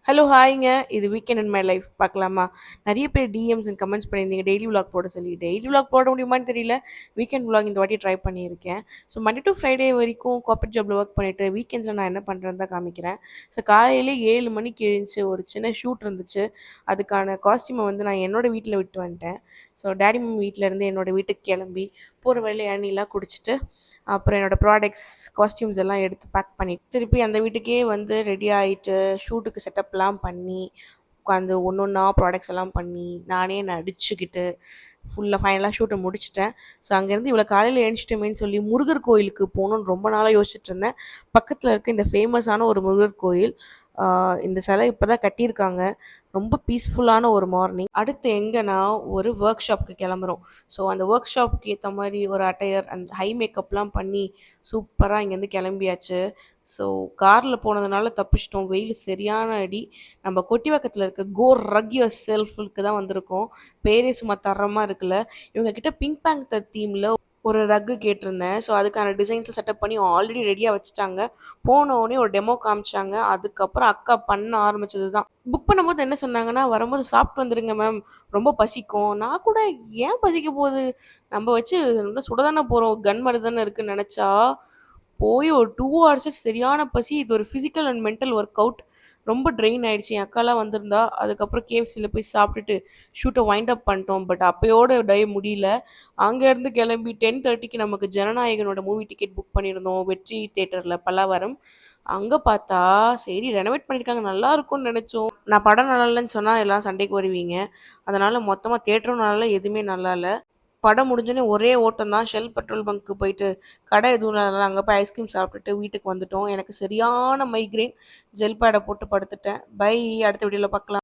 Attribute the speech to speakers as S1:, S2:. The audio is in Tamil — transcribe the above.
S1: ஹலோ ஹாய்ங்க. இது வீக்கெண்ட் இன் மை லைஃப் பார்க்கலாமா? நெறைய பேர் டிஎம்ஸ் அண்ட் கமெண்ட்ஸ் பண்ணியிருந்தீங்க டெய்லி விலாக் போட சொல்லி. டெய்லி விலாக் போட முடியுமான்னு தெரியல. வீக்கெண்ட் விலாக் இந்த வாட்டி ட்ரை பண்ணியிருக்கேன். ஸோ மண்டே டு ஃப்ரைடே வரைக்கும் கார்ப்பரேட் ஜாப்ல ஒர்க் பண்ணிட்டு, வீக்கெண்ட்ஸ்ல நான் என்ன பண்றேன்னு தான் காமிக்கிறேன். ஸோ காலையில 7 மணிக்கு எழுந்துச்சு ஒரு சின்ன ஷூட் இருந்துச்சு. அதுக்கான காஸ்டியூம வந்து நான் என்னோட வீட்ல விட்டு வந்துட்டேன். ஸோ டாடி மம்மி வீட்லேருந்து என்னோட வீட்டுக்கு கிளம்பி, போகிற வழியில இளநீலாம் குடிச்சிட்டு, அப்புறம் என்னோட ப்ராடக்ட்ஸ், காஸ்டியூம்ஸ் எல்லாம் எடுத்து பேக் பண்ணி, திருப்பி அந்த வீட்டுக்கே வந்து ரெடி ஆயிட்டு, ஷூட்டுக்கு செட்டப்லாம் பண்ணி, உட்காந்து ஒன்னொன்னா ப்ராடக்ட்ஸ் எல்லாம் பண்ணி, நானே நடிச்சுக்கிட்டு, ஃபைனலாக ஷூட்டை முடிச்சுட்டேன். ஸோ அங்கேருந்து இவ்வளோ காலையில் எழுந்துச்சிட்டோமேன்னு சொல்லி முருகர் கோயிலுக்கு போகணுன்னு ரொம்ப நாளாக யோசிச்சுட்டு இருந்தேன். பக்கத்தில் இருக்க இந்த ஃபேமஸான ஒரு முருகர் கோயில். இந்த சிலை இப்போ தான் கட்டியிருக்காங்க. ரொம்ப பீஸ்ஃபுல்லான ஒரு மார்னிங். அடுத்து எங்கன்னா ஒரு ஒர்க் ஷாப்புக்கு கிளம்புறோம். ஸோ அந்த ஒர்க் ஷாப்புக்கு ஏற்ற மாதிரி ஒரு அட்டையர் அண்ட் ஹை மேக்கப்லாம் பண்ணி சூப்பராக இங்கேருந்து கிளம்பியாச்சு. ஸோ காரில் போனதுனால தப்பிச்சிட்டோம். வெயில் சரியான அடி. நம்ம கொட்டிவாக்கத்தில் இருக்க கோ ரக் யுவர் செல்ஃப்க்கு தான் வந்திருக்கோம். பேரே சும்மா தரமாக இருக்குல்ல. இவங்க கிட்ட பிங்க் பேந்தர் தீமில் ஒரு ரக்கு கேட்டிருந்தேன். ஸோ அதுக்கான டிசைன்ஸை செட்டப் பண்ணி ஆல்ரெடி ரெடியாக வச்சுட்டாங்க. போனோடனே ஒரு டெமோ காமிச்சாங்க. அதுக்கப்புறம் அக்கா பண்ண ஆரம்பிச்சது தான். புக் பண்ணும்போது என்ன சொன்னாங்கன்னா, "வரும்போது சாப்பிட்டு வந்துருங்க மேம். ரொம்ப பசிக்கும்." நான் கூட ஏன் பசிக்க போகுது? நம்ம வச்சு நல்லா சுட தானே போறோம். கன் மாரி தானே இருக்குன்னு நெனச்சா, போய் ஒரு 2 ஹார்ஸே சரியான பசி. இது ஒரு physical and mental work out. ரொம்ப ட்ரெயின் ஆயிடுச்சு. என் அக்காலாம் வந்திருந்தா. அதுக்கப்புறம் கேஎஃப்சில போய் சாப்பிட்டுட்டு ஷூட்ட வைண்ட் அப் பண்ணிட்டோம். பட் அப்பயோட முடியல. அங்கேருந்து கிளம்பி 10:30க்கு நமக்கு ஜனநாயகனோட மூவி டிக்கெட் புக் பண்ணியிருந்தோம். வெற்றி தியேட்டர்ல பல்லாவரம். அங்க பார்த்தா, சரி ரெனோவேட் பண்ணியிருக்காங்க நல்லா இருக்கும்னு நெனச்சோம். நான் படம் நல்லா இல்லன்னு சொன்னா எல்லாம் சண்டைக்கு வருவீங்க. அதனால மொத்தமா தியேட்டரும் நல்லா இல்ல, எதுவுமே நல்லா இல்ல. படம் முடிஞ்சோனே ஒரே ஓட்டம் தான். ஷெல் பெட்ரோல் பங்க்கு போயிட்டு, கடை எதுவும் இல்ல அங்க போய் ஐஸ்கிரீம் சாப்பிட்டுட்டு வீட்டுக்கு வந்துட்டோம். எனக்கு சரியான மைக்ரேன். ஜெல் பேட போட்டு படுத்துட்டேன். பை. அடுத்த வீடியோல பார்க்கலாம்.